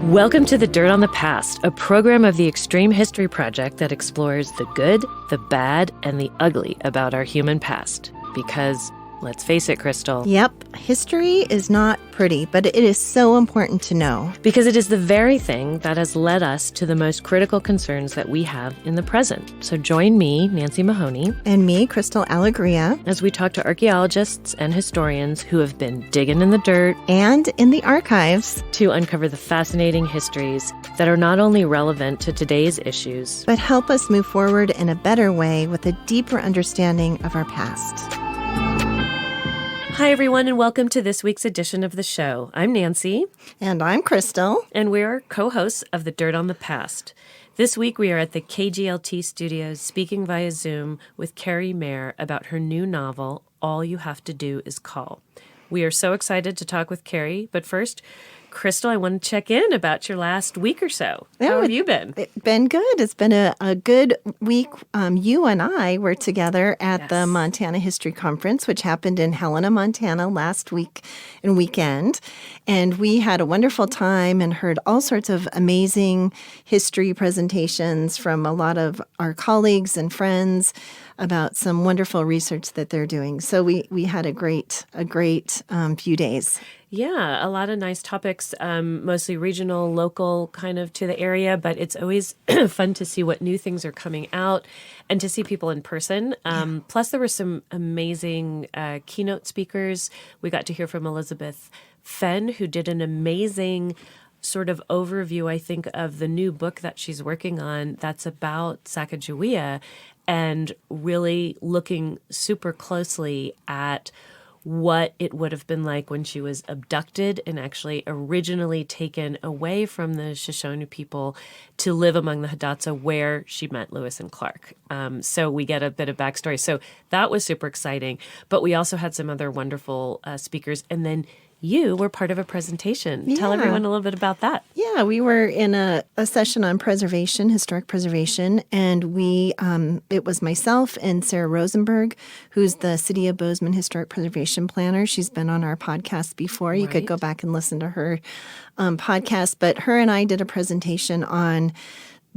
Welcome to The Dirt on the Past, a program of the Extreme History Project that explores the good, the bad, and the ugly about our human past. Because, let's face it, Crystal. Yep, history is not pretty, but it is so important to know. Because it is the very thing that has led us to the most critical concerns that we have in the present. So join me, Nancy Mahoney. And me, Crystal Alegria. As we talk to archaeologists and historians who have been digging in the dirt. And in the archives. To uncover the fascinating histories that are not only relevant to today's issues. But help us move forward in a better way with a deeper understanding of our past. Hi, everyone, and welcome to this week's edition of the show. I'm Nancy. And I'm Crystal. And we're co-hosts of The Dirt on the Past. This week, we are at the KGLT studios speaking via Zoom with Kerri Maher about her new novel, All You Have to Do Is Call. We are so excited to talk with Kerri, but first, Crystal, I want to check in about your last week or so. How have you been? It's been good. It's been a good week. You and I were together at the Montana History Conference, which happened in Helena, Montana last week and weekend. And we had a wonderful time and heard all sorts of amazing history presentations from a lot of our colleagues and friends about some wonderful research that they're doing. So we had a great few days. Yeah, a lot of nice topics, mostly regional, local, kind of to the area, but it's always fun to see what new things are coming out and to see people in person. Plus, there were some amazing keynote speakers. We got to hear from Elizabeth Fenn, who did an amazing sort of overview, I think, of the new book that she's working on that's about Sacagawea and really looking super closely at what it would have been like when she was abducted and actually originally taken away from the Shoshone people to live among the Hidatsa, where she met Lewis and Clark. So we get a bit of backstory. So that was super exciting. But we also had some other wonderful speakers. And then you were part of a presentation. Yeah. Tell everyone a little bit about that. Yeah, we were in a session on preservation, historic preservation, and it was myself and Sarah Rosenberg, who's the City of Bozeman Historic Preservation Planner. She's been on our podcast before. Right. You could go back and listen to her podcast. But her and I did a presentation on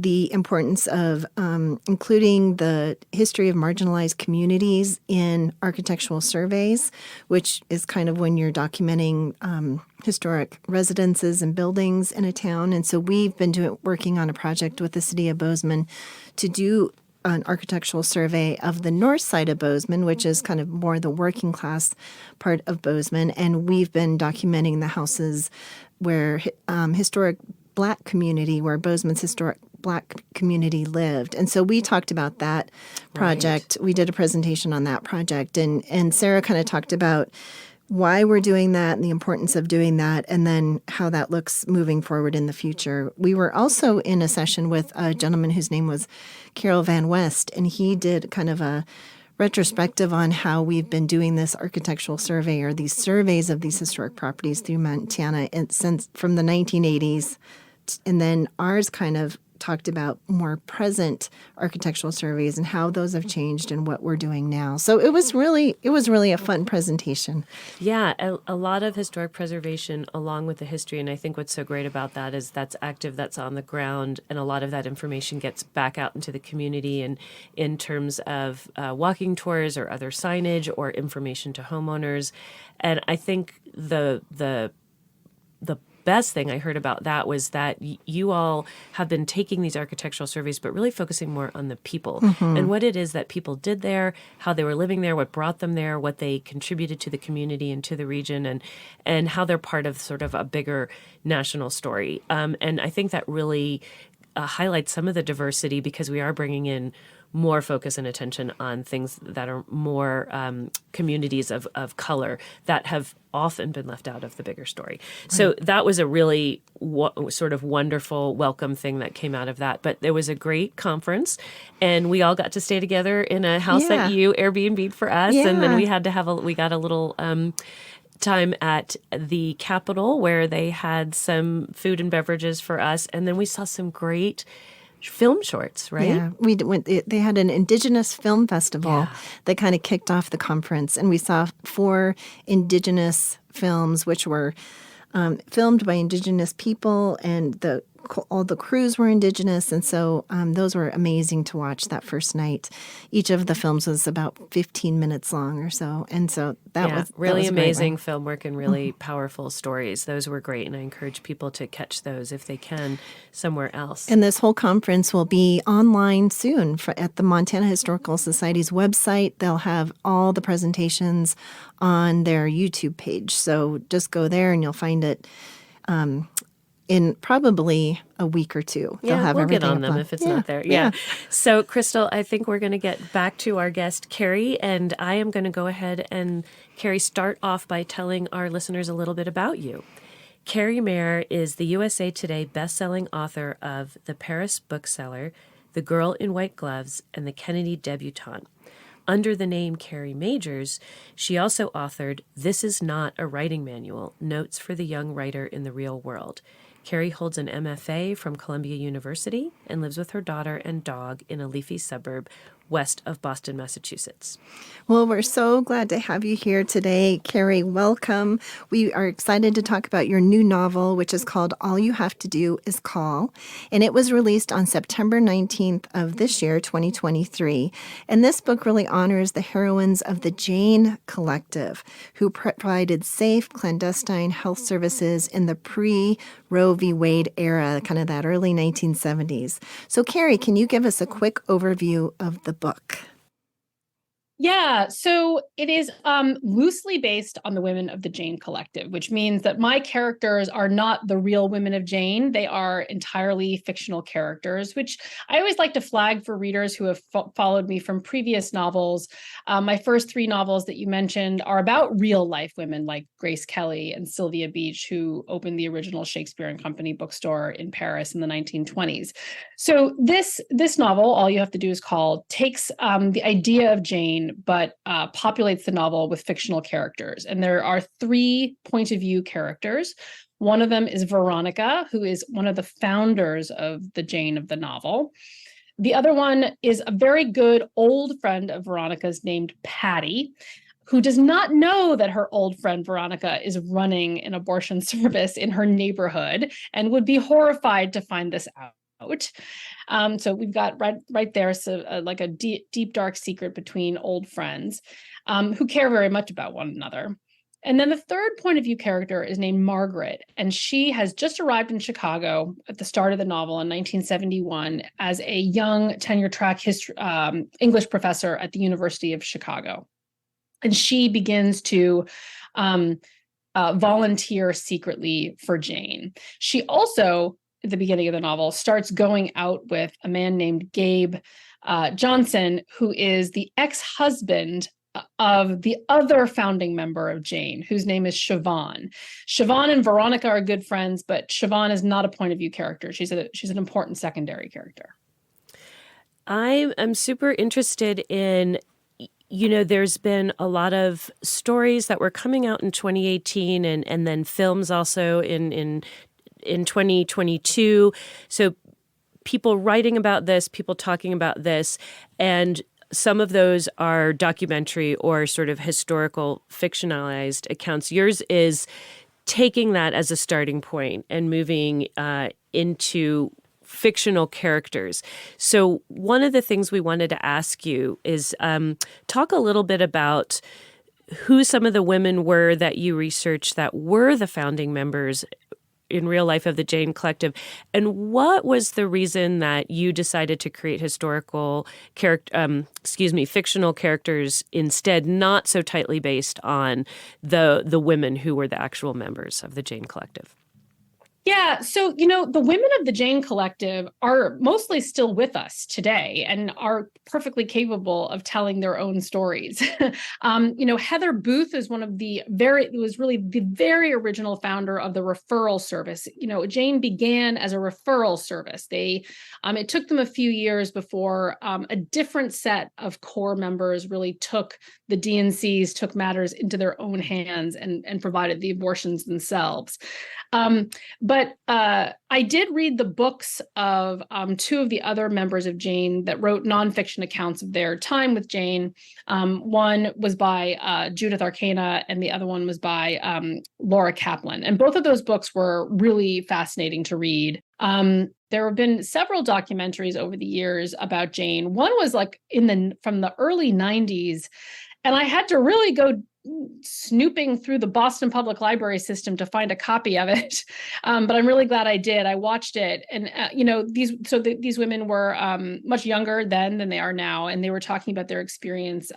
the importance of including the history of marginalized communities in architectural surveys, which is kind of when you're documenting historic residences and buildings in a town. And so we've been working on a project with the City of Bozeman to do an architectural survey of the north side of Bozeman, which is kind of more the working class part of Bozeman. And we've been documenting the houses where historic Black community, where Bozeman's historic Black community lived. And so we talked about that project. Right. We did a presentation on that project. And Sarah kind of talked about why we're doing that and the importance of doing that, and then how that looks moving forward in the future. We were also in a session with a gentleman whose name was Carol Van West, and he did kind of a retrospective on how we've been doing this architectural survey or these surveys of these historic properties through Montana since from the 1980s. And then ours kind of talked about more present architectural surveys and how those have changed and what we're doing now. So it was really a fun presentation. Yeah, a lot of historic preservation along with the history. And I think what's so great about that is that's active, that's on the ground, and a lot of that information gets back out into the community and in terms of walking tours or other signage or information to homeowners. And I think the best thing I heard about that was that you all have been taking these architectural surveys, but really focusing more on the people and what it is that people did there, how they were living there, what brought them there, what they contributed to the community and to the region, and how they're part of sort of a bigger national story. And I think that really highlights some of the diversity because we are bringing in more focus and attention on things that are more communities of color that have often been left out of the bigger story. Right. So that was a really sort of wonderful, welcome thing that came out of that. But there was a great conference, and we all got to stay together in a house that you Airbnb'd for us. Yeah. And then we had to we got a little time at the Capitol where they had some food and beverages for us. And then we saw some great film shorts, right? Yeah, they had an Indigenous film festival that kind of kicked off the conference, and we saw 4 Indigenous films, which were filmed by Indigenous people, and all the crews were Indigenous, and so those were amazing to watch that first night. Each of the films was about 15 minutes long or so, and so that was really a great amazing one. film work and really powerful stories. Those were great, and I encourage people to catch those if they can somewhere else. And this whole conference will be online soon at the Montana Historical Society's website. They'll have all the presentations on their YouTube page, so just go there and you'll find it in probably a week or two. They'll have we'll get everything on them up. if it's not there. Yeah. So, Crystal, I think we're going to get back to our guest, Kerri, and I am going to go ahead and, Kerri, start off by telling our listeners a little bit about you. Kerri Maher is the USA Today bestselling author of The Paris Bookseller, The Girl in White Gloves, and The Kennedy Debutante. Under the name Kerri Majors, she also authored This Is Not a Writing Manual, Notes for the Young Writer in the Real World. Kerri holds an MFA from Columbia University and lives with her daughter and dog in a leafy suburb west of Boston, Massachusetts. Well, we're so glad to have you here today. Kerri, welcome. We are excited to talk about your new novel, which is called All You Have to Do Is Call. And it was released on September 19th of this year, 2023. And this book really honors the heroines of the Jane Collective, who provided safe, clandestine health services in the pre-Roe v. Wade era, kind of that early 1970s. So, Kerri, can you give us a quick overview of the book? Yeah, so it is loosely based on the women of the Jane Collective, which means that my characters are not the real women of Jane. They are entirely fictional characters, which I always like to flag for readers who have followed me from previous novels. My first three novels that you mentioned are about real life women like Grace Kelly and Sylvia Beach, who opened the original Shakespeare and Company bookstore in Paris in the 1920s. So this novel, All You Have to Do Is Call, takes the idea of Jane, but populates the novel with fictional characters. And there are three point of view characters. One of them is Veronica, who is one of the founders of the Jane of the novel. The other one is a very good old friend of Veronica's named Patty, who does not know that her old friend Veronica is running an abortion service in her neighborhood and would be horrified to find this out. So we've got right there, so like a deep, dark secret between old friends who care very much about one another. And then the third point of view character is named Margaret, and she has just arrived in Chicago at the start of the novel in 1971 as a young tenure-track English professor at the University of Chicago. And she begins to volunteer secretly for Jane. She also, at the beginning of the novel, starts going out with a man named Gabe Johnson, who is the ex-husband of the other founding member of Jane, whose name is Siobhan. Siobhan and Veronica are good friends, but Siobhan is not a point of view character. She's an important secondary character. I am super interested in, there's been a lot of stories that were coming out in 2018 and then films also in 2022. So people writing about this, people talking about this, and some of those are documentary or sort of historical fictionalized accounts. Yours is taking that as a starting point and moving into fictional characters. So one of the things we wanted to ask you is talk a little bit about who some of the women were that you researched that were the founding members in real life of the Jane Collective, and what was the reason that you decided to create fictional characters instead, not so tightly based on the women who were the actual members of the Jane Collective? Yeah, so, the women of the Jane Collective are mostly still with us today and are perfectly capable of telling their own stories. Heather Booth is was really the very original founder of the referral service. Jane began as a referral service. It took them a few years before a different set of core members really took the DNCs, took matters into their own hands and provided the abortions themselves. But But I did read the books of two of the other members of Jane that wrote nonfiction accounts of their time with Jane. One was by Judith Arcana, and the other one was by Laura Kaplan. And both of those books were really fascinating to read. There have been several documentaries over the years about Jane. One was like from the early 90s, and I had to really go snooping through the Boston Public Library system to find a copy of it. But I'm really glad I did. I watched it. And, these women were much younger then than they are now. And they were talking about their experience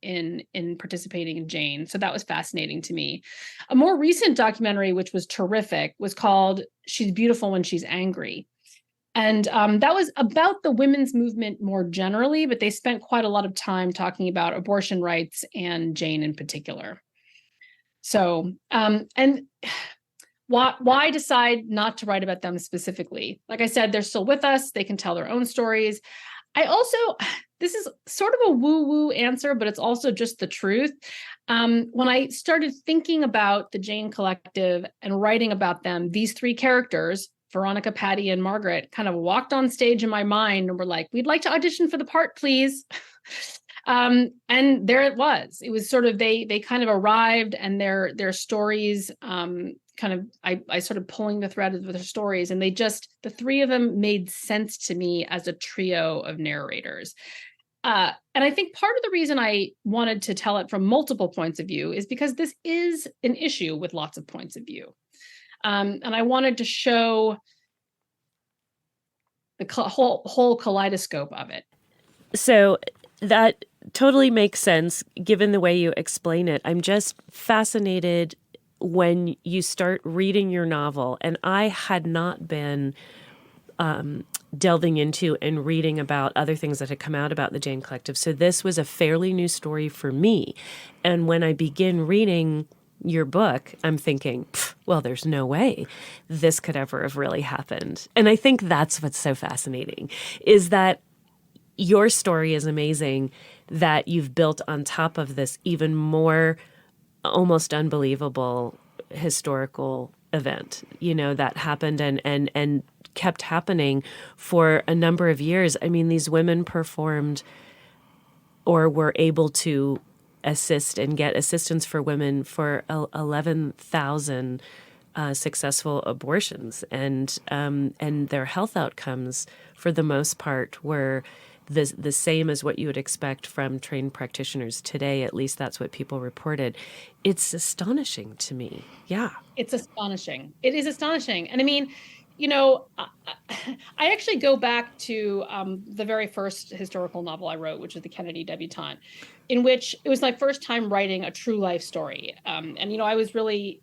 in participating in Jane. So that was fascinating to me. A more recent documentary, which was terrific, was called She's Beautiful When She's Angry. And that was about the women's movement more generally, but they spent quite a lot of time talking about abortion rights and Jane in particular. So, and why decide not to write about them specifically? Like I said, they're still with us. They can tell their own stories. This is sort of a woo-woo answer, but it's also just the truth. When I started thinking about the Jane Collective and writing about them, these three characters, Veronica, Patty, and Margaret, kind of walked on stage in my mind and were like, we'd like to audition for the part, please. And there it was. It was sort of, they kind of arrived, and their stories, I started pulling the thread of their stories, and the three of them made sense to me as a trio of narrators. And I think part of the reason I wanted to tell it from multiple points of view is because this is an issue with lots of points of view. And I wanted to show the whole kaleidoscope of it. So that totally makes sense given the way you explain it. I'm just fascinated when you start reading your novel, and I had not been delving into and reading about other things that had come out about the Jane Collective. So this was a fairly new story for me. And when I begin reading your book, I'm thinking, well, there's no way this could ever have really happened. And I think that's what's so fascinating, is that your story is amazing, that you've built on top of this even more almost unbelievable historical event, that happened and kept happening for a number of years. I mean, these women performed or were able to assist and get assistance for women for 11,000 successful abortions, and their health outcomes for the most part were the same as what you would expect from trained practitioners today. At least that's what people reported. It's astonishing to me. Yeah, it's astonishing. It is astonishing, and I mean, I actually go back to the very first historical novel I wrote, which is the Kennedy Debutante, in which it was my first time writing a true life story. And I was really,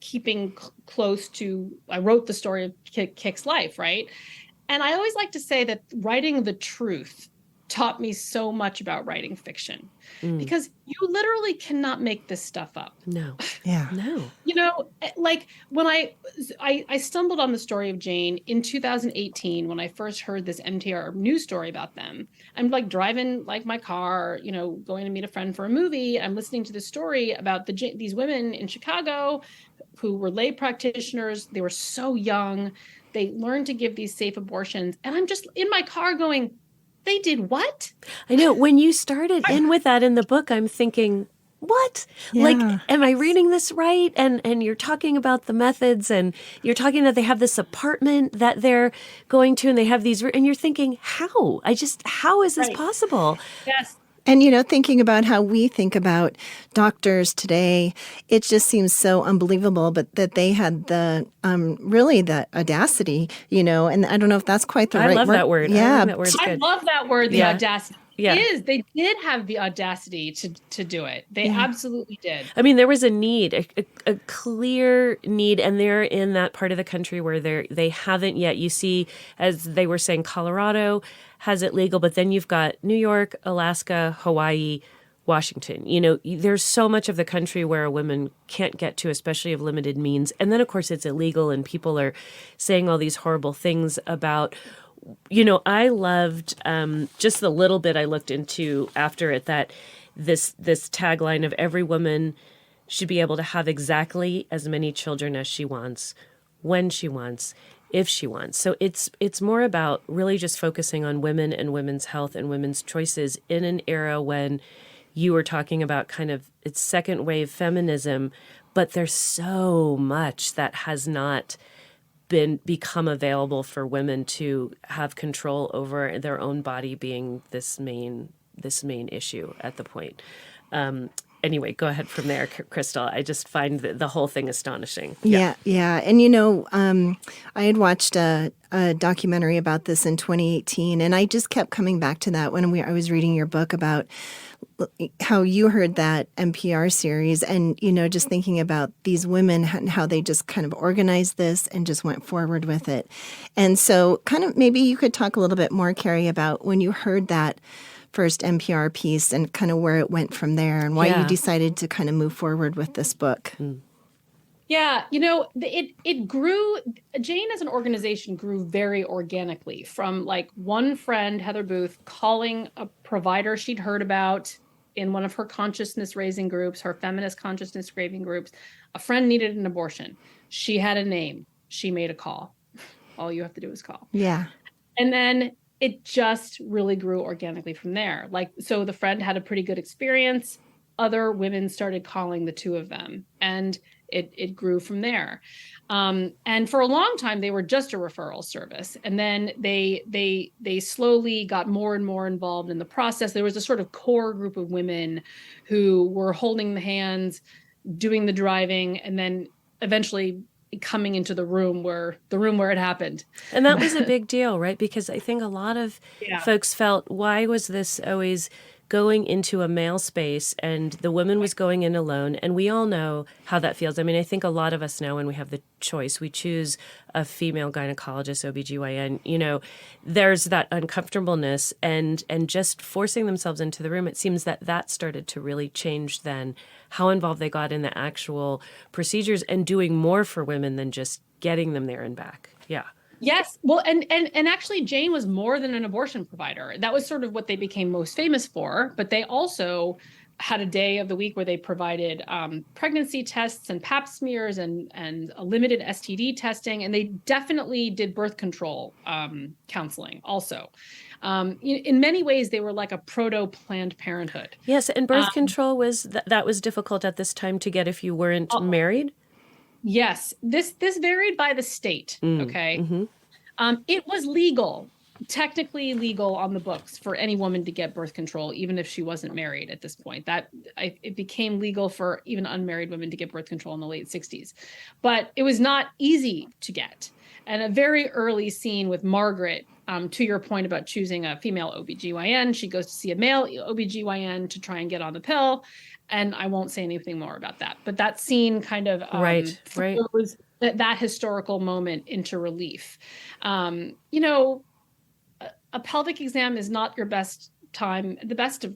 keeping close to, I wrote the story of Kick's life, right? And I always like to say that writing the truth taught me so much about writing fiction, because you literally cannot make this stuff up. No. Yeah. No. Like when I stumbled on the story of Jane in 2018, when I first heard this NPR news story about them. I'm like driving like my car, going to meet a friend for a movie. I'm listening to the story about these women in Chicago who were lay practitioners. They were so young. They learned to give these safe abortions. And I'm just in my car going, they did what? I know. When you started in with that in the book, I'm thinking, what? Yeah. Like, am I reading this right? And you're talking about the methods, and you're talking that they have this apartment that they're going to, and they have these, and you're thinking, how? How is this possible? Yes. And, thinking about how we think about doctors today, it just seems so unbelievable, but that they had the audacity, and I don't know if that's quite the right word. I love that word. Yeah. I love that word, the audacity. Yeah. It is. They did have the audacity to do it. They absolutely did. I mean, there was a need, a clear need, and they're in that part of the country where they haven't yet. You see, as they were saying, Colorado has it legal, but then you've got New York, Alaska, Hawaii, Washington. There's so much of the country where a woman can't get to, especially of limited means. And then, of course, it's illegal, and people are saying all these horrible things about. I loved just the little bit I looked into after it, that this tagline of every woman should be able to have exactly as many children as she wants, when she wants, if she wants. So it's more about really just focusing on women and women's health and women's choices in an era when you were talking about kind of it's second wave feminism, but there's so much that has not become available for women to have control over their own body being this main issue at the point. Anyway, go ahead from there, Crystal. I just find the whole thing astonishing. Yeah. And, I had watched a documentary about this in 2018, and I just kept coming back to that when I was reading your book about how you heard that NPR series and, just thinking about these women and how they just kind of organized this and just went forward with it. And so kind of maybe you could talk a little bit more, Kerri, about when you heard that first NPR piece and kind of where it went from there and why you decided to kind of move forward with this book. Yeah, it grew. Jane as an organization grew very organically from like one friend, Heather Booth, calling a provider she'd heard about in one of her consciousness raising groups, her feminist consciousness raising groups. A friend needed an abortion. She had a name. She made a call. All you have to do is call. Yeah. And then it just really grew organically from there. Like, so the friend had a pretty good experience. Other women started calling the two of them, and it grew from there. And for a long time, they were just a referral service. And then they slowly got more and more involved in the process. There was a sort of core group of women who were holding the hands, doing the driving, and then eventually coming into the room where it happened. And that was a big deal, right? Because I think a lot of folks felt, why was this always going into a male space and the woman was going in alone? And we all know how that feels. I mean, I think a lot of us know when we have the choice, we choose a female gynecologist, OBGYN, there's that uncomfortableness and just forcing themselves into the room. It seems that started to really change then how involved they got in the actual procedures and doing more for women than just getting them there and back. Yeah. Yes. Well, and actually Jane was more than an abortion provider. That was sort of what they became most famous for, but they also had a day of the week where they provided pregnancy tests and pap smears and a limited STD testing. And they definitely did birth control counseling also. In many ways, they were like a proto-Planned Parenthood. Yes. And birth control was, that was difficult at this time to get if you weren't married? Yes. This varied by the state. Okay. Mm-hmm. It was legal. Technically legal on the books for any woman to get birth control, even if she wasn't married at this point. It became legal for even unmarried women to get birth control in the late 60s. But it was not easy to get. And a very early scene with Margaret, to your point about choosing a female OBGYN, she goes to see a male OBGYN to try and get on the pill. And I won't say anything more about that. But that scene kind of throws that historical moment into relief. A pelvic exam is not your best time, in the best of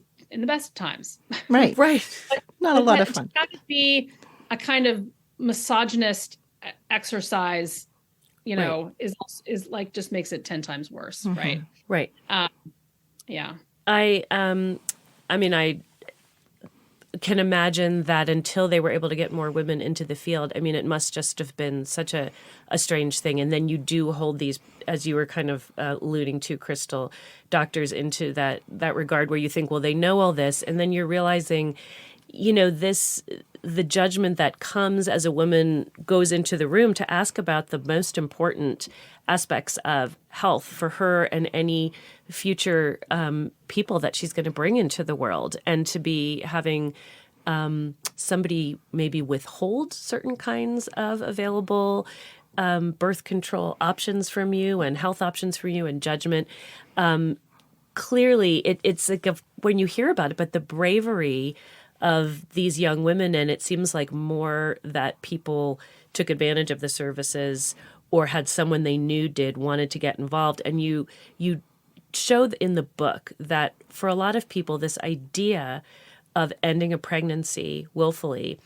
times. Right. Not a lot of fun. That could be a kind of misogynist exercise, is like just makes it 10 times worse. Mm-hmm. Right. Yeah. I can imagine that until they were able to get more women into the field, I mean, it must just have been such a strange thing. And then you do hold these, as you were kind of alluding to, Crystal, doctors into that regard where you think, well, they know all this. And then you're realizing, the judgment that comes as a woman goes into the room to ask about the most important aspects of health for her and any future people that she's going to bring into the world, and to be having somebody maybe withhold certain kinds of available birth control options from you and health options for you and judgment. Clearly, it's like when you hear about it, but the bravery of these young women, and it seems like more that people took advantage of the services or had someone they knew wanted to get involved. And you show in the book that for a lot of people, this idea of ending a pregnancy willfully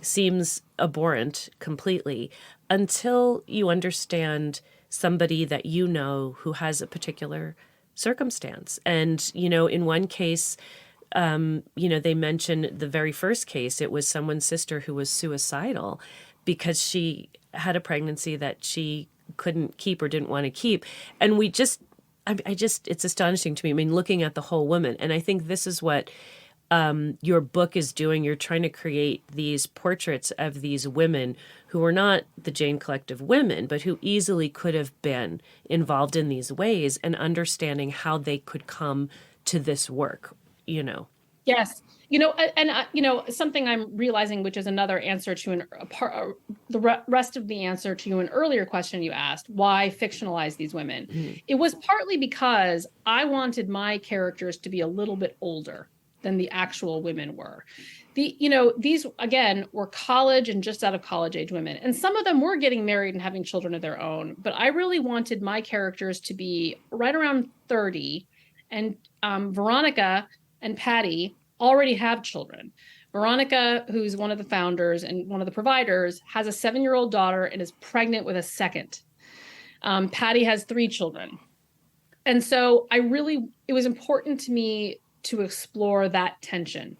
seems abhorrent completely until you understand somebody that you know who has a particular circumstance. And, in one case, they mentioned the very first case, it was someone's sister who was suicidal because she had a pregnancy that she couldn't keep or didn't want to keep. And it's astonishing to me. I mean, looking at the whole woman. And I think this is what your book is doing. You're trying to create these portraits of these women who were not the Jane Collective women, but who easily could have been involved in these ways, and understanding how they could come to this work, Yes. Something I'm realizing, which is another answer to the rest of the answer to an earlier question you asked, why fictionalize these women? Mm-hmm. It was partly because I wanted my characters to be a little bit older than the actual women were. These, again, were college and just out of college age women. And some of them were getting married and having children of their own. But I really wanted my characters to be right around 30. And Veronica and Patty already have children. Veronica, who's one of the founders and one of the providers, has a 7-year-old daughter and is pregnant with a second. Patty has 3 children. And so it was important to me to explore that tension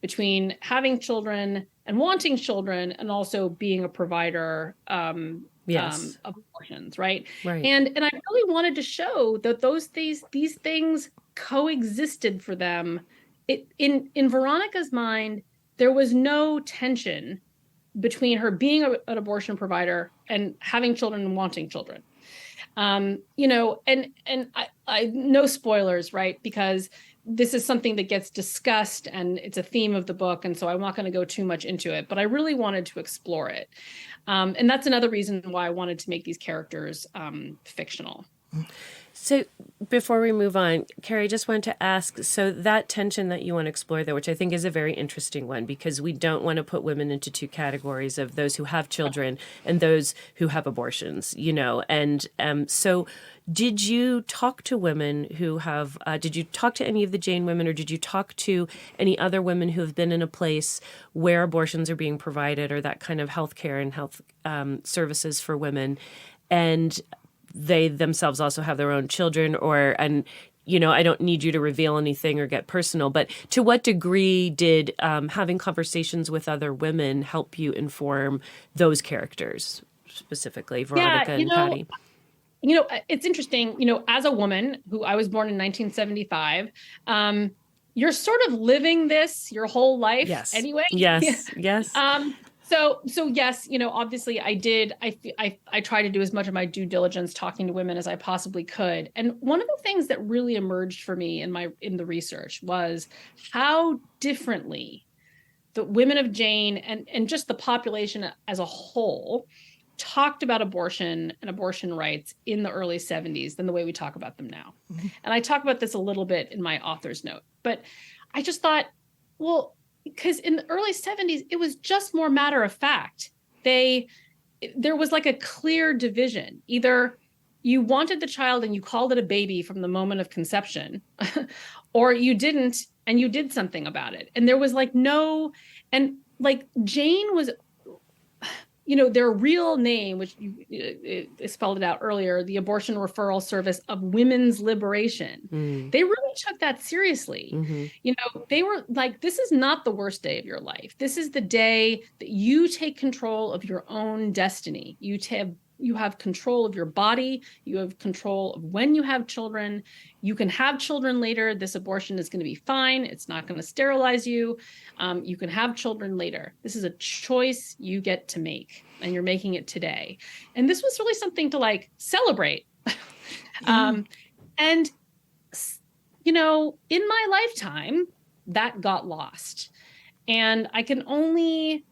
between having children and wanting children, and also being a provider of abortions, right? And I really wanted to show that these things coexisted for them. In Veronica's mind, there was no tension between her being an abortion provider and having children and wanting children. And I no spoilers, right? Because this is something that gets discussed and it's a theme of the book. And so I'm not going to go too much into it, but I really wanted to explore it. And that's another reason why I wanted to make these characters fictional. So before we move on, Kerri, just wanted to ask, so that tension that you want to explore there, which I think is a very interesting one, because we don't want to put women into 2 categories of those who have children and those who have abortions, and so did you talk to women who have, did you talk to any of the Jane women, or did you talk to any other women who have been in a place where abortions are being provided, or that kind of healthcare and health services for women, and they themselves also have their own children, I don't need you to reveal anything or get personal, but to what degree did having conversations with other women help you inform those characters, specifically Veronica and Patty? It's interesting, as a woman who I was born in 1975, you're sort of living this your whole life anyway. Yes. So yes, obviously I did. I try to do as much of my due diligence talking to women as I possibly could. And one of the things that really emerged for me in the research was how differently the women of Jane and just the population as a whole talked about abortion and abortion rights in the early 70s than the way we talk about them now. Mm-hmm. And I talk about this a little bit in my author's note, but I just thought, well, because in the early 70s, it was just more matter of fact. There was like a clear division. Either you wanted the child and you called it a baby from the moment of conception, or you didn't and you did something about it. And there was Jane was, their real name, which you spelled it out earlier, the Abortion Referral Service of Women's Liberation. Mm. They really took that seriously. Mm-hmm. They were like, this is not the worst day of your life. This is the day that you take control of your own destiny. You have control of your body. You have control of when you have children. You can have children later. This abortion is going to be fine. It's not going to sterilize you. You can have children later. This is a choice you get to make, and you're making it today. And this was really something to celebrate. In my lifetime, that got lost. And I can only,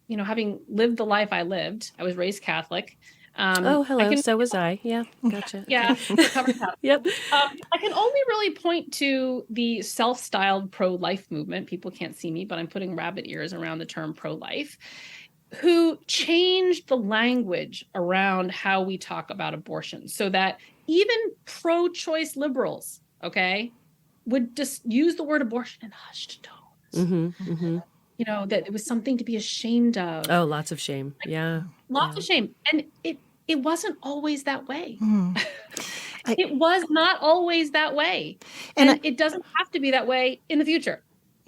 having lived the life I lived, I was raised Catholic. Hello. So was I. Yeah. Gotcha. Yeah. Yep. I can only really point to the self-styled pro-life movement. People can't see me, but I'm putting rabbit ears around the term pro-life, who changed the language around how we talk about abortion so that even pro-choice liberals, would just use the word abortion in hushed tones. Mm-hmm, mm-hmm. That it was something to be ashamed of. Oh, lots of shame. Yeah. Lots of shame. And it wasn't always that way. Mm. It was not always that way. And it doesn't have to be that way in the future.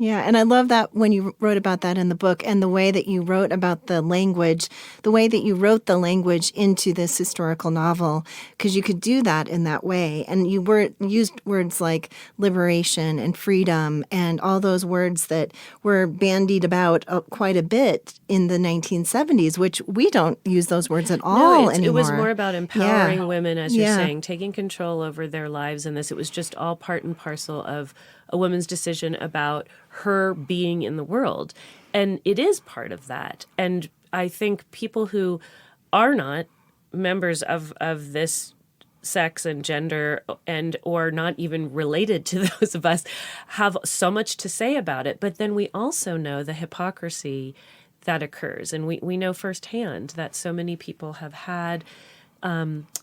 Yeah, and I love that when you wrote about that in the book and the way that you wrote about the language, the way that you wrote the language into this historical novel, because you could do that in that way. And you used words like liberation and freedom and all those words that were bandied about quite a bit in the 1970s, which we don't use those words at all anymore. It was more about empowering women, as you're Yeah. saying, taking control over their lives in this. It was just all part and parcel of a woman's decision about her being in the world. And it is part of that. And I think people who are not members of this sex and gender and or not even related to those of us have so much to say about it. But then we also know the hypocrisy that occurs. And we know firsthand that so many people have had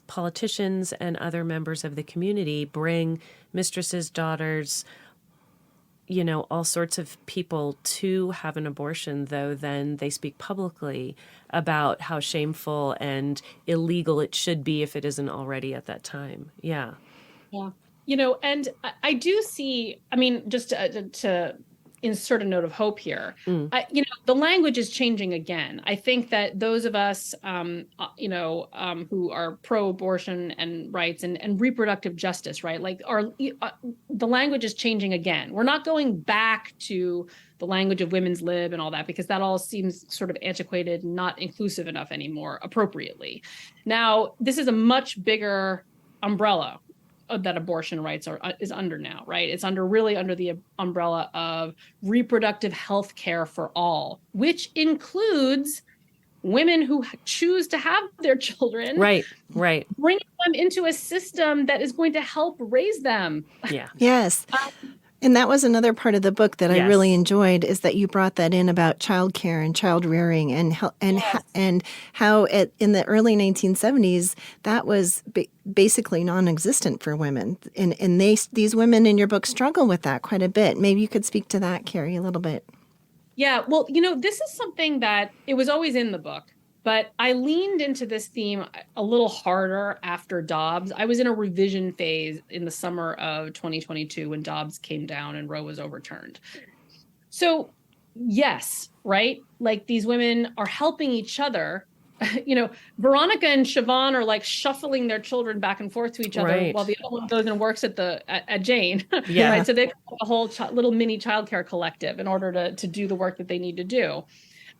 politicians and other members of the community bring mistresses, daughters, all sorts of people to have an abortion, though then they speak publicly about how shameful and illegal it should be if it isn't already at that time. Yeah. Yeah. And I do see, I mean, just to insert a note of hope here, the language is changing again. I think that those of us, who are pro-abortion and rights and reproductive justice, right? Like the language is changing again. We're not going back to the language of women's lib and all that, because that all seems sort of antiquated and not inclusive enough anymore appropriately. Now, this is a much bigger umbrella that abortion rights is under now, right? It's really under the umbrella of reproductive health care for all, which includes women who choose to have their children. Right. Bringing them into a system that is going to help raise them. Yeah. Yes. And that was another part of the book that I really enjoyed, is that you brought that in about childcare and child rearing and how in the early 1970s that was basically non-existent for women, and these women in your book struggle with that quite a bit. Maybe you could speak to that, Kerri, a little bit. Yeah, well, this is something that it was always in the book, but I leaned into this theme a little harder after Dobbs. I was in a revision phase in the summer of 2022 when Dobbs came down and Roe was overturned. So yes, right? Like these women are helping each other. Veronica and Siobhan are like shuffling their children back and forth to each other while the other one goes and works at Jane. Yeah. Right? So they've got a whole little mini childcare collective in order to do the work that they need to do.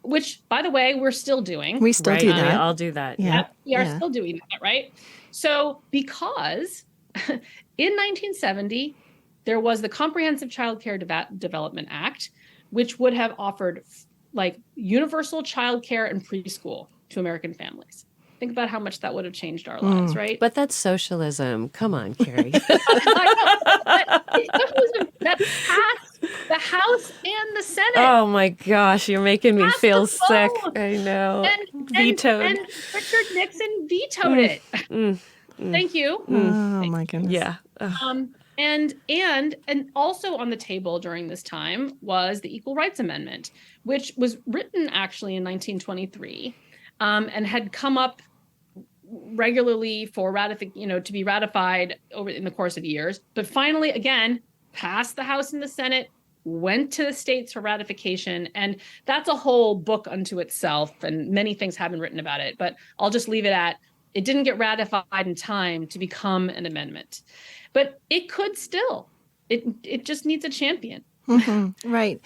Which, by the way, we're still doing. We still do that. We all do that. Yeah. We are still doing that, right? So because in 1970, there was the Comprehensive Child Care Development Act, which would have offered like universal child care and preschool to American families. Think about how much that would have changed our lives, right? But that's socialism. Come on, Kerri. That passed the House and the Senate. Oh my gosh, you're making me feel sick. I know. Vetoed. And Richard Nixon vetoed it. Thank you. Oh my goodness. Yeah. And also on the table during this time was the Equal Rights Amendment, which was written actually in 1923, and had come up regularly for to be ratified in the course of years, but finally again passed the House and the Senate, went to the states for ratification, and that's a whole book unto itself, and many things have been written about it, but I'll just leave it at it didn't get ratified in time to become an amendment. But it could still. It just needs a champion. Mm-hmm. Right.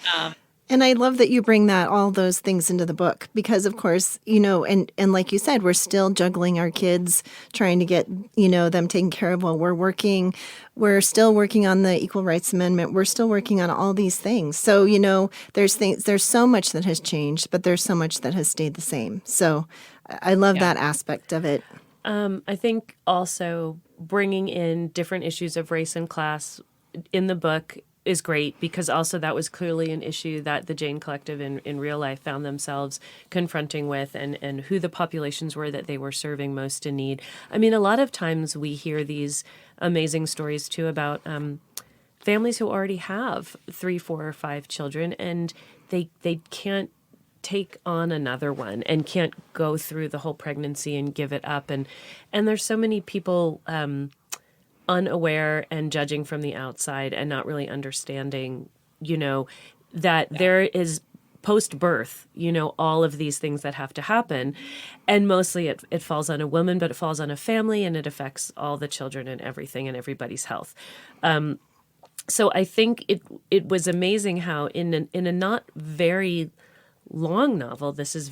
And I love that you bring all those things into the book because, of course, and like you said, we're still juggling our kids, trying to get, them taken care of while we're working. We're still working on the Equal Rights Amendment. We're still working on all these things. So, there's so much that has changed, but there's so much that has stayed the same. So I love that aspect of it. I think also bringing in different issues of race and class in the book is great because also that was clearly an issue that the Jane Collective in real life found themselves confronting with and who the populations were that they were serving most in need. I mean, a lot of times we hear these amazing stories too about families who already have 3, 4, or 5 children and they can't take on another one and can't go through the whole pregnancy and give it up. And there's so many people unaware and judging from the outside and not really understanding, that there is post-birth, all of these things that have to happen. And mostly it falls on a woman, but it falls on a family, and it affects all the children and everything and everybody's health. So I think it was amazing how in a not very long novel, this is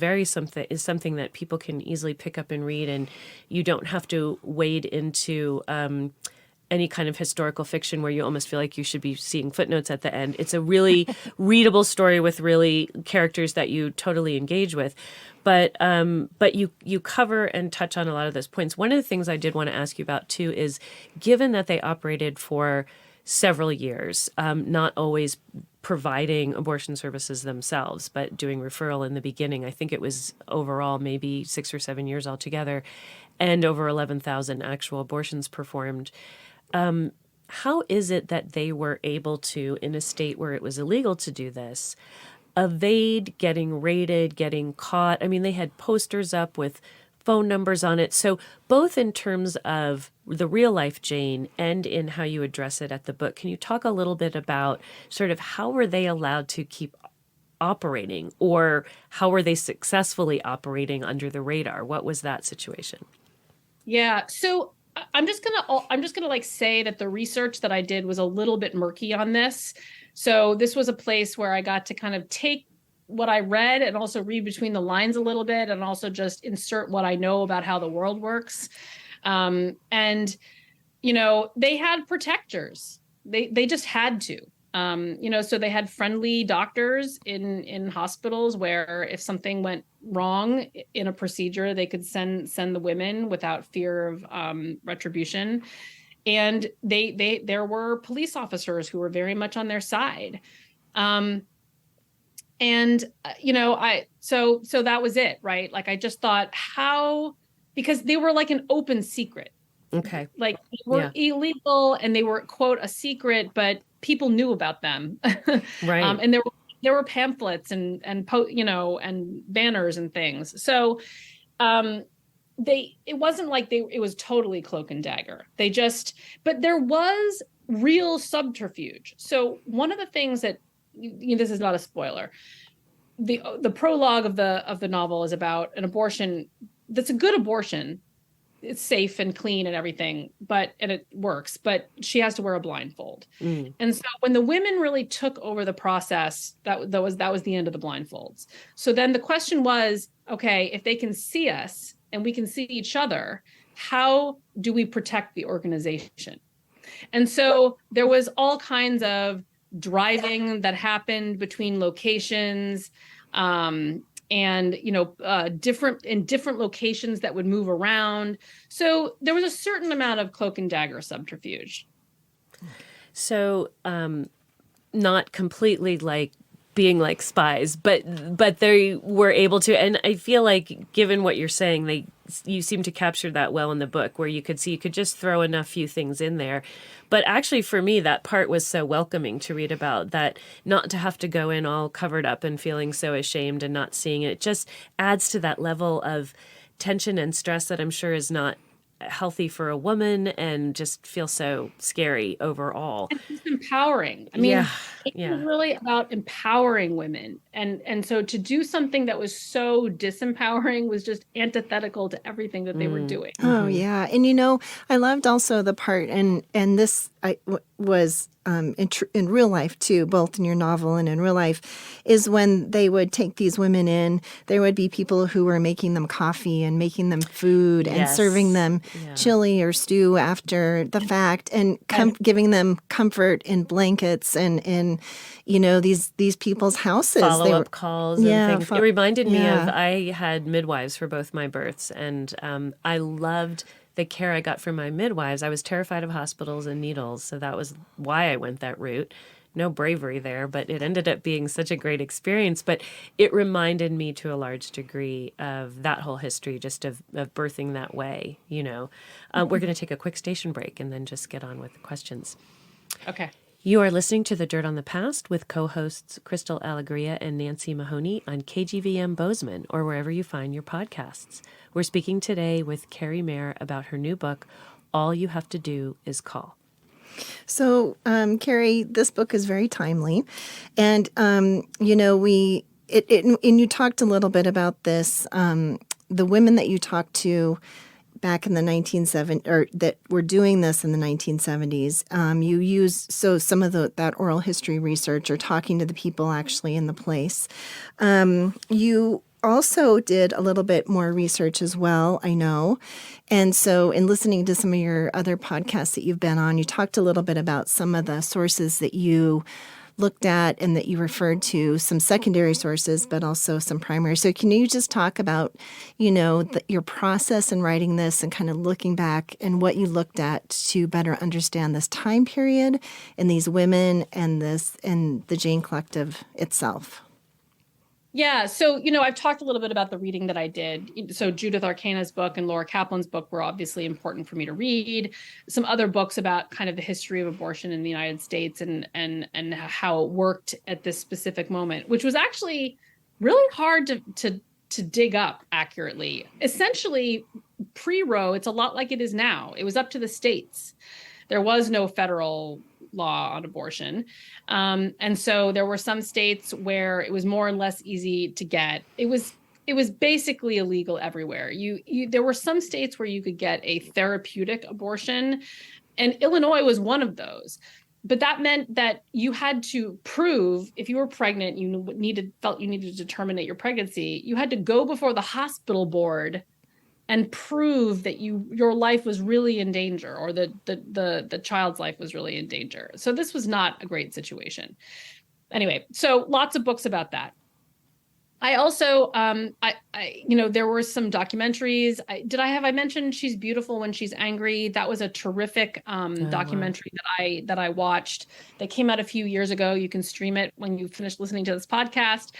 something that people can easily pick up and read, and you don't have to wade into any kind of historical fiction where you almost feel like you should be seeing footnotes at the end. It's a really readable story with really characters that you totally engage with. But you cover and touch on a lot of those points. One of the things I did want to ask you about too is, given that they operated for several years, not always providing abortion services themselves, but doing referral in the beginning. I think it was overall maybe 6 or 7 years altogether, and over 11,000 actual abortions performed. How is it that they were able to, in a state where it was illegal to do this, evade getting raided, getting caught? I mean, they had posters up with phone numbers on it. So both in terms of the real life Jane and in how you address it at the book, can you talk a little bit about sort of how were they allowed to keep operating, or how were they successfully operating under the radar? What was that situation? Yeah. So I'm just gonna like say that the research that I did was a little bit murky on this. So this was a place where I got to kind of take what I read and also read between the lines a little bit, and also just insert what I know about how the world works. And they had protectors. They just had to. So they had friendly doctors in hospitals where if something went wrong in a procedure, they could send the women without fear of retribution. And there were police officers who were very much on their side. So that was it, right? Like, I just thought because they were like an open secret. Okay. Like, they were illegal and they were, quote, a secret, but people knew about them. Right. And there were pamphlets and banners and things. So it wasn't like it was totally cloak and dagger. But there was real subterfuge. So one of the things that, this is not a spoiler, the prologue of the novel is about an abortion that's a good abortion. It's safe and clean and everything, and it works, but she has to wear a blindfold. And so when the women really took over the process, that was the end of the blindfolds. So then the question was, okay, if they can see us and we can see each other, how do we protect the organization? And so there was all kinds of driving that happened between locations, different locations that would move around. So there was a certain amount of cloak and dagger subterfuge. So not completely like being like spies, but they were able to, and I feel like given what you're saying, you seem to capture that well in the book, where you could just throw enough few things in there. But actually for me, that part was so welcoming to read about, that not to have to go in all covered up and feeling so ashamed and not seeing it. It just adds to that level of tension and stress that I'm sure is not healthy for a woman, and just feels so scary overall. It's empowering. I mean, it was really about empowering women. And so to do something that was so disempowering was just antithetical to everything that they were doing. Oh, yeah. And, I loved also the part, and this was in real life too, both in your novel and in real life, is when they would take these women in, there would be people who were making them coffee and making them food and serving them chili or stew after the fact, and giving them comfort in blankets and in, these people's houses. Follow-up calls and things. It reminded me of, I had midwives for both my births, and I loved the care I got from my midwives. I was terrified of hospitals and needles, so that was why I went that route. No bravery there, but it ended up being such a great experience. But it reminded me to a large degree of that whole history, just of birthing that way, We're going to take a quick station break and then just get on with the questions. Okay. You are listening to The Dirt on the Past with co-hosts Crystal Alegria and Nancy Mahoney on KGVM Bozeman, or wherever you find your podcasts. We're speaking today with Kerri Maher about her new book, All You Have to Do Is Call. So, Kerri, this book is very timely, and and you talked a little bit about this. The women that you talked to back in the 1970s, or that were doing this in the 1970s, you use some of that oral history research or talking to the people actually in the place. You also did a little bit more research as well, I know. And so in listening to some of your other podcasts that you've been on, you talked a little bit about some of the sources that you looked at and that you referred to, some secondary sources, but also some primary. So can you just talk about, your process in writing this and kind of looking back and what you looked at to better understand this time period and these women and the Jane Collective itself? Yeah. So, I've talked a little bit about the reading that I did. So Judith Arcana's book and Laura Kaplan's book were obviously important for me to read. Some other books about kind of the history of abortion in the United States and how it worked at this specific moment, which was actually really hard to dig up accurately. Essentially, pre-Roe, it's a lot like it is now. It was up to the states. There was no federal law on abortion. And so there were some states where it was more or less easy to get. It was basically illegal everywhere. There were some states where you could get a therapeutic abortion, and Illinois was one of those. But that meant that you had to prove, if you were pregnant, felt you needed to terminate your pregnancy, you had to go before the hospital board and prove that your life was really in danger, or the child's life was really in danger. So this was not a great situation. Anyway, so lots of books about that. I also, there were some documentaries. I mentioned She's Beautiful When She's Angry? That was a terrific documentary that I watched that came out a few years ago. You can stream it when you finish listening to this podcast.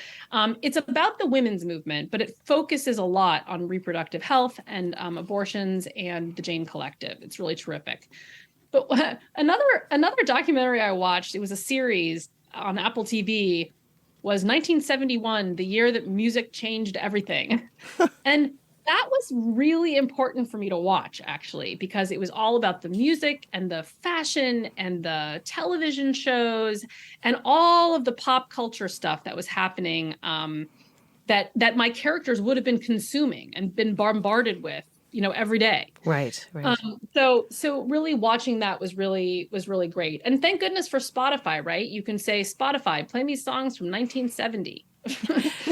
It's about the women's movement, but it focuses a lot on reproductive health and abortions and the Jane Collective. It's really terrific. But another documentary I watched, it was a series on Apple TV, was 1971, the year that music changed everything. And that was really important for me to watch, actually, because it was all about the music and the fashion and the television shows and all of the pop culture stuff that was happening, that my characters would have been consuming and been bombarded with, every day. Right. So really watching that was really great. And thank goodness for Spotify, right? You can say, Spotify, play me songs from 1970.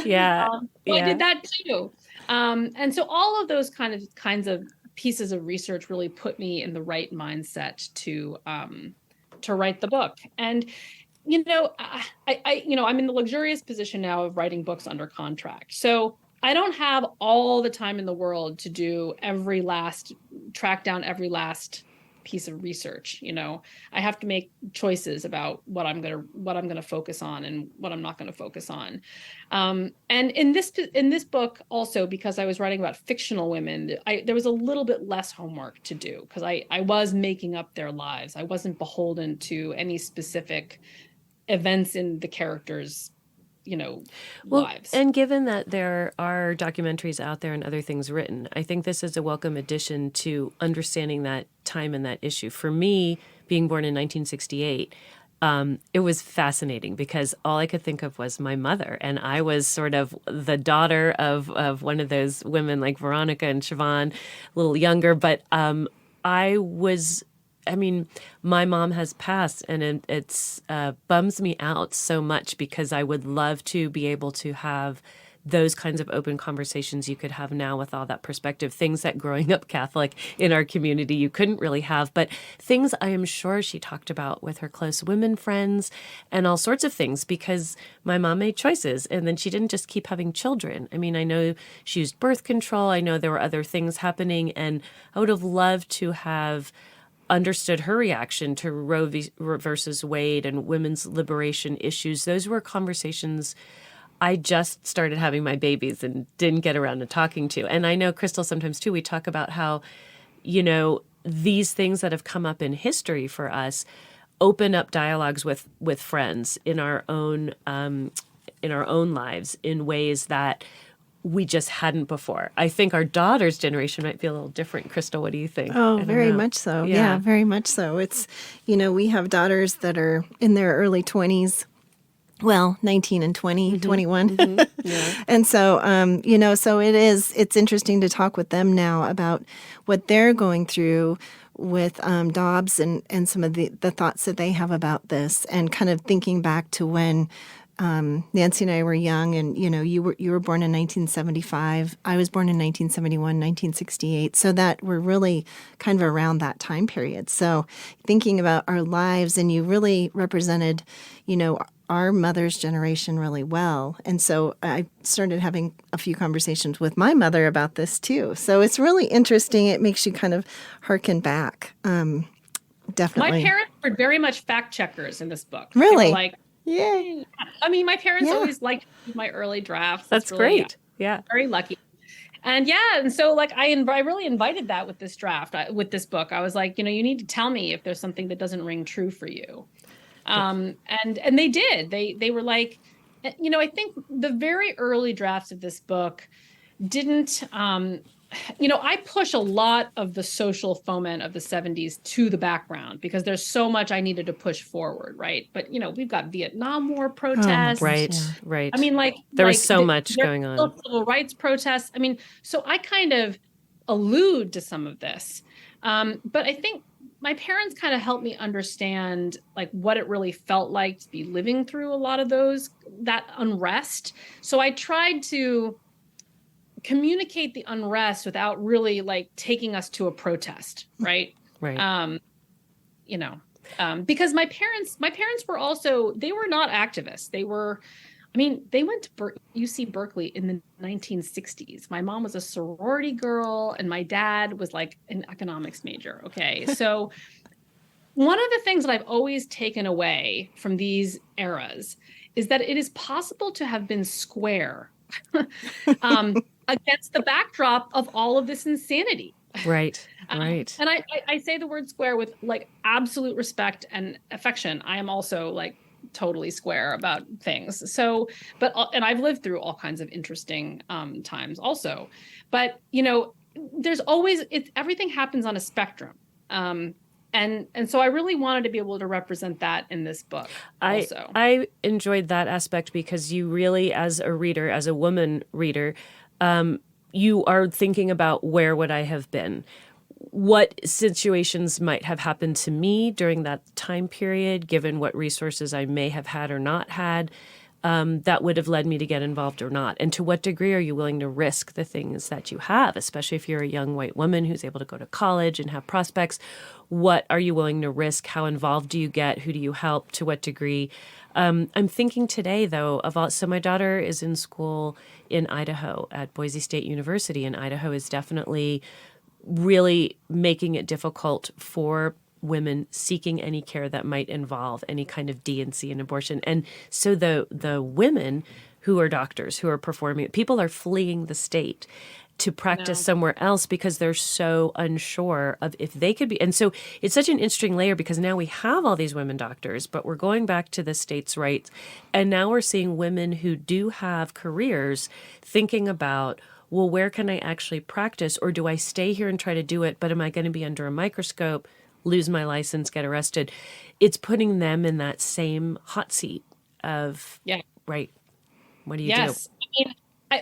Yeah. I did that too. And so all of those kinds of pieces of research really put me in the right mindset to write the book. And I'm in the luxurious position now of writing books under contract. So I don't have all the time in the world to do track down every last piece of research. I have to make choices about what I'm going to focus on and what I'm not going to focus on. And in this book also, because I was writing about fictional women, there was a little bit less homework to do because I was making up their lives. I wasn't beholden to any specific events in the characters' lives. And given that there are documentaries out there and other things written, I think this is a welcome addition to understanding that time and that issue. For me, being born in 1968, it was fascinating because all I could think of was my mother. And I was sort of the daughter of one of those women like Veronica and Siobhan, a little younger. But my mom has passed, and it's bums me out so much because I would love to be able to have those kinds of open conversations you could have now with all that perspective, things that growing up Catholic in our community you couldn't really have, but things I am sure she talked about with her close women friends and all sorts of things because my mom made choices and then she didn't just keep having children. I mean, I know she used birth control. I know there were other things happening, and I would have loved to have understood her reaction to Roe versus Wade and women's liberation issues. Those were conversations I just started having my babies and didn't get around to talking to. And I know, Crystal, sometimes too, we talk about how, these things that have come up in history for us open up dialogues with friends in our own lives in ways that we just hadn't before. I think our daughter's generation might be a little different. Crystal, what do you think? Oh, I don't very know. much so. Yeah, very much so. It's, we have daughters that are in their early 20s. Well, 19 and 20, 21. Yeah. And so, so it's interesting to talk with them now about what they're going through with Dobbs and some of the thoughts that they have about this, and kind of thinking back to when Nancy and I were young, and you were born in 1975. I was born in 1971, 1968. So that we're really kind of around that time period. So thinking about our lives, and you really represented, our mother's generation really well. And so I started having a few conversations with my mother about this too. So it's really interesting. It makes you kind of hearken back. Definitely. My parents were very much fact checkers in this book. Really? They were like, Yay. I mean, my parents always liked my early drafts. That's It's really, great. Yeah. Very lucky. And so like I really invited that with this draft, with this book. I was like, you need to tell me if there's something that doesn't ring true for you. And they did. They were like, I think the very early drafts of this book didn't, I push a lot of the social foment of the 70s to the background because there's so much I needed to push forward, right? But, we've got Vietnam War protests. Right, right. I mean, there was so much going on. Civil rights protests. I mean, so I kind of allude to some of this. But I think my parents kind of helped me understand like what it really felt like to be living through a lot of that unrest. So I tried to communicate the unrest without really like taking us to a protest, right? Right. Because my parents were also, they were not activists. They went to UC Berkeley in the 1960s. My mom was a sorority girl and my dad was like an economics major. Okay. So one of the things that I've always taken away from these eras is that it is possible to have been square against the backdrop of all of this insanity. Right. Right. And I say the word square with like absolute respect and affection. I am also like totally square about things. So, and I've lived through all kinds of interesting times also. But, there's always, everything happens on a spectrum. And so I really wanted to be able to represent that in this book also. I enjoyed that aspect because you really, as a reader, as a woman reader, you are thinking about where would I have been? What situations might have happened to me during that time period, given what resources I may have had or not had, that would have led me to get involved or not? And to what degree are you willing to risk the things that you have, especially if you're a young white woman who's able to go to college and have prospects? What are you willing to risk? How involved do you get? Who do you help? To what degree? I'm thinking today, though, so my daughter is in school in Idaho at Boise State University, and Idaho is definitely really making it difficult for women seeking any care that might involve any kind of D&C and abortion. And so the women who are doctors, who are performing, people are fleeing the state to practice somewhere else because they're so unsure of if they could be. And so it's such an interesting layer because now we have all these women doctors, but we're going back to the states' rights. And now we're seeing women who do have careers thinking about, well, where can I actually practice? Or do I stay here and try to do it? But am I going to be under a microscope, lose my license, get arrested? It's putting them in that same hot seat of, right, what do you do? I mean,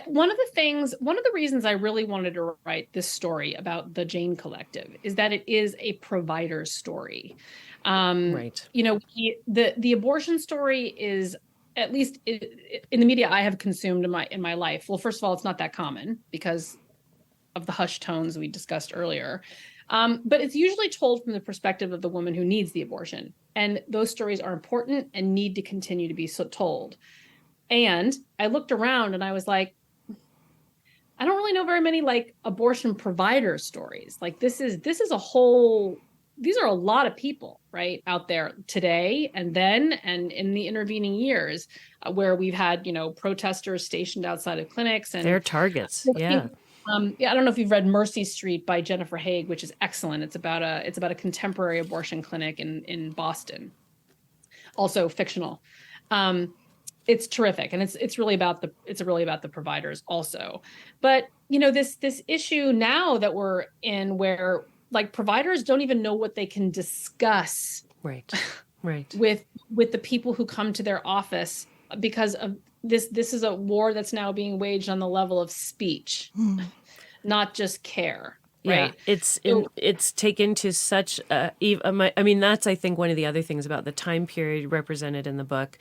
one of the reasons I really wanted to write this story about the Jane Collective is that it is a provider story. Right. The abortion story is, at least in the media I have consumed in my life. Well, first of all, it's not that common because of the hush tones we discussed earlier. But it's usually told from the perspective of the woman who needs the abortion. And those stories are important and need to continue to be told. And I looked around and I was like, I don't really know very many like abortion provider stories. Like these are a lot of people right out there today and then, and in the intervening years where we've had, protesters stationed outside of clinics and they're targets. Yeah. I don't know if you've read Mercy Street by Jennifer Haig, which is excellent. It's about a contemporary abortion clinic in Boston, also fictional. it's terrific, and it's really about the providers also. But this issue now that we're in, where like providers don't even know what they can discuss Right. Right. with the people who come to their office, because of this is a war that's now being waged on the level of speech, not just care. Right. Yeah, it's taken to such I mean, that's, I think, one of the other things about the time period represented in the book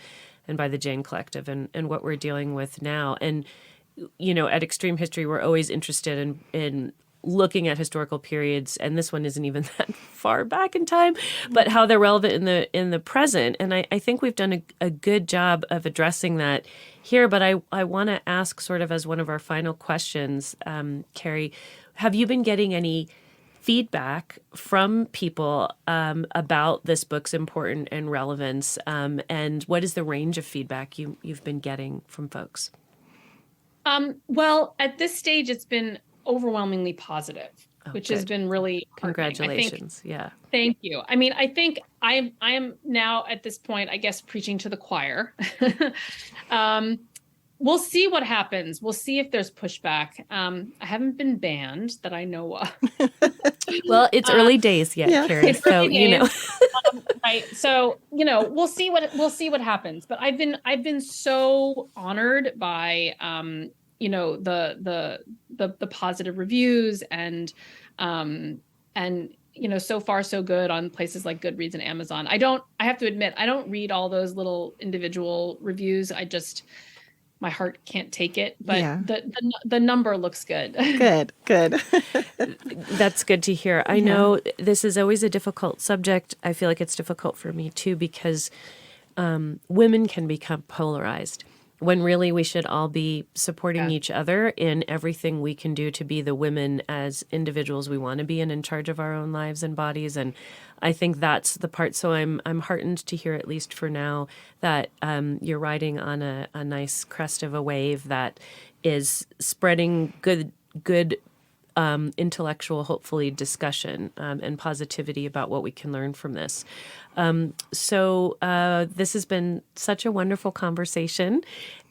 and by the Jane Collective, and what we're dealing with now. And, at Extreme History, we're always interested in looking at historical periods, and this one isn't even that far back in time, but how they're relevant in the present. And I think we've done a good job of addressing that here. But I want to ask, sort of as one of our final questions, Kerri, have you been getting any feedback from people about this book's importance and relevance? And what is the range of feedback you've been getting from folks? Well, at this stage, it's been overwhelmingly positive, which has been really congratulations. Yeah. Thank you. I mean, I think I am now at this point, I guess, preaching to the choir. We'll see what happens. We'll see if there's pushback. I haven't been banned that I know of. Well, it's early days yet, Kerri. So right. So we'll see what happens. But I've been so honored by the positive reviews, and so far so good on places like Goodreads and Amazon. I have to admit, I don't read all those little individual reviews. My heart can't take it, but the number looks good. Good. That's good to hear. I know this is always a difficult subject. I feel like it's difficult for me too, because women can become polarized, when really we should all be supporting each other in everything we can do to be the women as individuals we want to be, and in charge of our own lives and bodies. And I think that's the part. So I'm heartened to hear, at least for now, that you're riding on a nice crest of a wave that is spreading good intellectual, hopefully, discussion and positivity about what we can learn from this. So this has been such a wonderful conversation,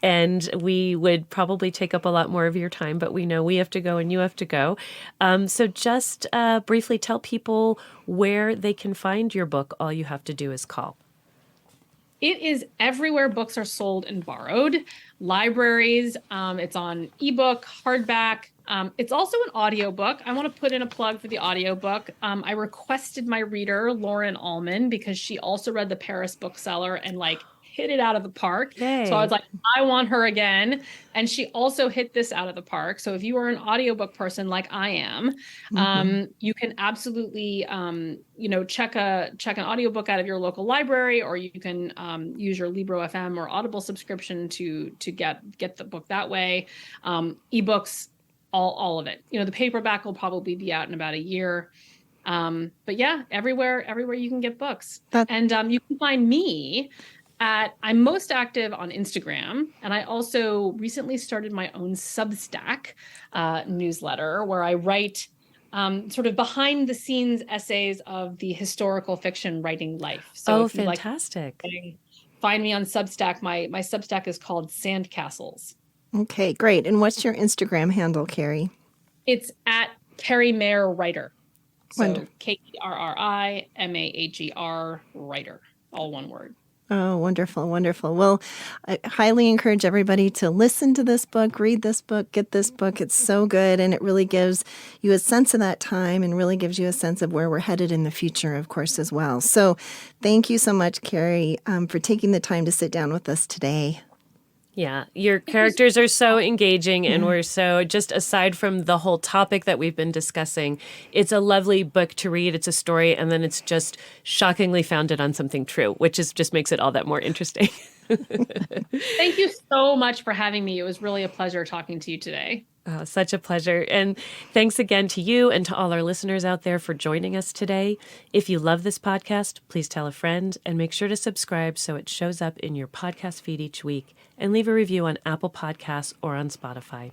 and we would probably take up a lot more of your time, but we know we have to go and you have to go. So just briefly tell people where they can find your book. All you have to do is call. It is everywhere books are sold and borrowed. Libraries, it's on ebook, hardback. It's also an audiobook. I want to put in a plug for the audiobook. I requested my reader, Lauren Allman, because she also read the Paris Bookseller and hit it out of the park. Yay. So I was like, I want her again. And she also hit this out of the park. So if you are an audiobook person like I am, you can absolutely, check an audiobook out of your local library, or you can use your Libro FM or Audible subscription to get the book that way. Ebooks, all of it. The paperback will probably be out in about a year. But yeah, everywhere you can get books. And you can find me I'm most active on Instagram, and I also recently started my own Substack newsletter, where I write sort of behind the scenes essays of the historical fiction writing life. So if fantastic. Find me on Substack. My Substack is called Sandcastles. Okay, great. And what's your Instagram handle, Kerri? It's at Kerri Maher Writer. So Wonderful. KerriMahar Writer, all one word. Oh, wonderful, wonderful. Well, I highly encourage everybody to listen to this book, read this book, get this book. It's so good, and it really gives you a sense of that time and really gives you a sense of where we're headed in the future, of course, as well. So thank you so much, Kerri, for taking the time to sit down with us today. Yeah, your characters are so engaging, and we're so, just aside from the whole topic that we've been discussing, it's a lovely book to read. It's a story, and then it's just shockingly founded on something true, which just makes it all that more interesting. Thank you so much for having me. It was really a pleasure talking to you today. Oh, such a pleasure. And thanks again to you and to all our listeners out there for joining us today. If you love this podcast, please tell a friend and make sure to subscribe so it shows up in your podcast feed each week, and leave a review on Apple Podcasts or on Spotify.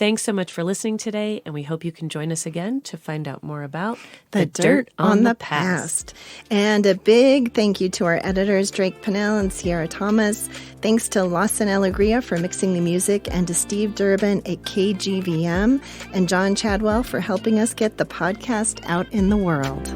Thanks so much for listening today, and we hope you can join us again to find out more about The Dirt on the Past. And a big thank you to our editors, Drake Pennell and Sierra Thomas. Thanks to Lawson Alegria for mixing the music, and to Steve Durbin at KGVM, and John Chadwell for helping us get the podcast out in the world.